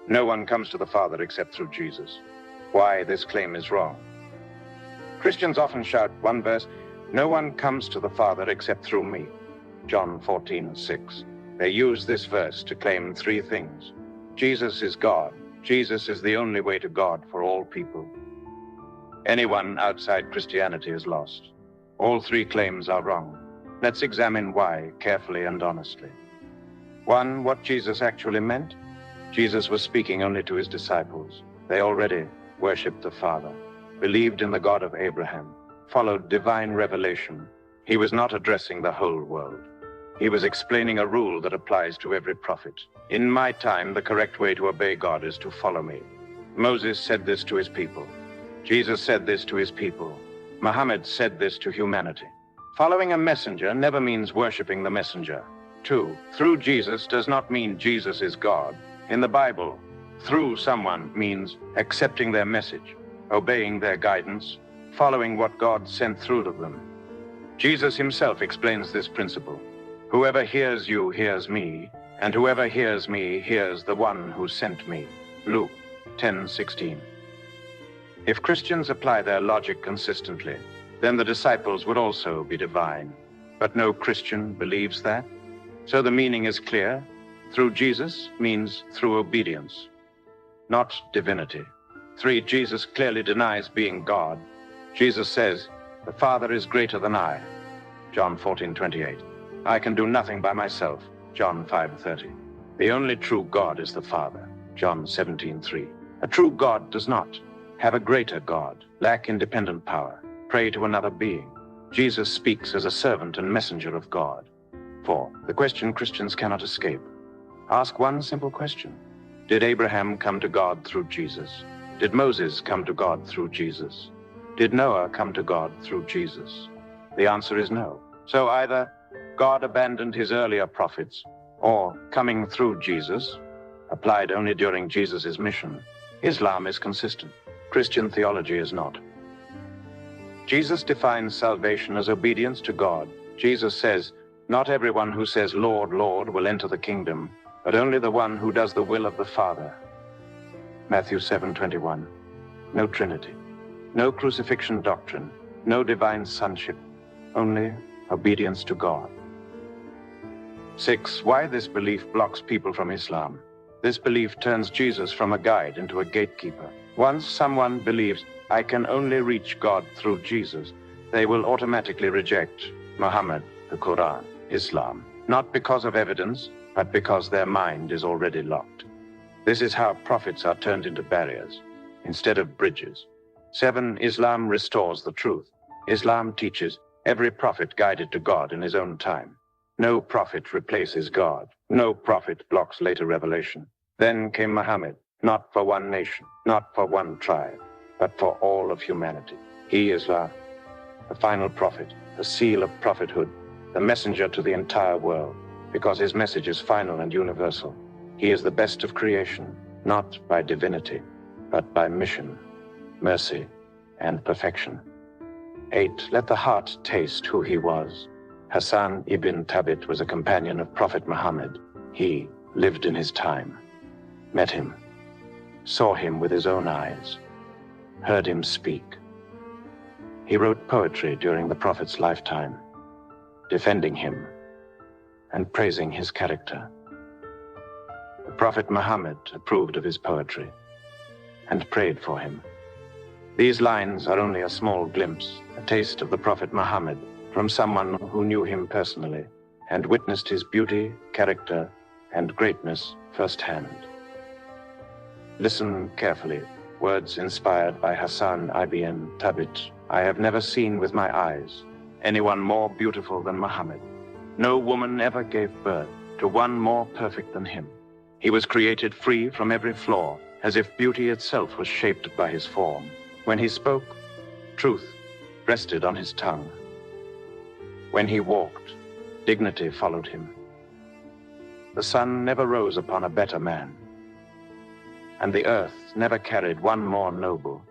No one comes to the Father except through Jesus. Why this claim is wrong. Christians often shout one verse, "No one comes to the Father except through me." John 14:6. They use this verse to claim three things. Jesus is God. Jesus is the only way to God for all people. Anyone outside Christianity is lost. All three claims are wrong. Let's examine why carefully and honestly. 1. What Jesus actually meant. Jesus was speaking only to his disciples. They already worshipped the Father, believed in the God of Abraham, followed divine revelation. He was not addressing the whole world. He was explaining a rule that applies to every prophet. In my time, the correct way to obey God is to follow me. Moses said this to his people. Jesus said this to his people. Muhammad said this to humanity. Following a messenger never means worshiping the messenger. 2. Through Jesus does not mean Jesus is God. In the Bible, through someone means accepting their message, obeying their guidance, following what God sent through to them. Jesus himself explains this principle. Whoever hears you hears me, and whoever hears me hears the one who sent me. Luke 10:16. If Christians apply their logic consistently, then the disciples would also be divine. But no Christian believes that. So the meaning is clear. Through Jesus means through obedience, not divinity. 3. Jesus clearly denies being God. Jesus says, "The Father is greater than I." John 14:28. "I can do nothing by myself." John 5:30. "The only true God is the Father." John 17:3. A true God does not have a greater God, lack independent power, pray to another being. Jesus speaks as a servant and messenger of God. 4. The question Christians cannot escape. Ask one simple question. Did Abraham come to God through Jesus? Did Moses come to God through Jesus? Did Noah come to God through Jesus? The answer is no. So either God abandoned his earlier prophets, or coming through Jesus, applied only during Jesus' mission. Islam is consistent. Christian theology is not. Jesus defines salvation as obedience to God. Jesus says, "Not everyone who says, 'Lord, Lord,' will enter the kingdom, but only the one who does the will of the Father." Matthew 7:21. No Trinity, no crucifixion doctrine, no divine sonship, only obedience to God. 6. Why this belief blocks people from Islam. This belief turns Jesus from a guide into a gatekeeper. Once someone believes, "I can only reach God through Jesus," they will automatically reject Muhammad, the Quran, Islam, not because of evidence, but because their mind is already locked. This is how prophets are turned into barriers instead of bridges. 7. Islam restores the truth. Islam teaches every prophet guided to God in his own time. No prophet replaces God. No prophet blocks later revelation. Then came Muhammad, not for one nation, not for one tribe, but for all of humanity. He is the final prophet, the seal of prophethood, the messenger to the entire world, because his message is final and universal. He is the best of creation, not by divinity, but by mission, mercy, and perfection. 8. Let the heart taste who he was. Hassan ibn Thabit was a companion of Prophet Muhammad. He lived in his time, met him, saw him with his own eyes, heard him speak. He wrote poetry during the Prophet's lifetime, defending him and praising his character. The Prophet Muhammad approved of his poetry and prayed for him. These lines are only a small glimpse, a taste of the Prophet Muhammad from someone who knew him personally and witnessed his beauty, character, and greatness firsthand. Listen carefully. Words inspired by Hassan ibn Thabit. "I have never seen with my eyes anyone more beautiful than Muhammad. No woman ever gave birth to one more perfect than him. He was created free from every flaw, as if beauty itself was shaped by his form. When he spoke, truth rested on his tongue. When he walked, dignity followed him. The sun never rose upon a better man, and the earth never carried one more noble.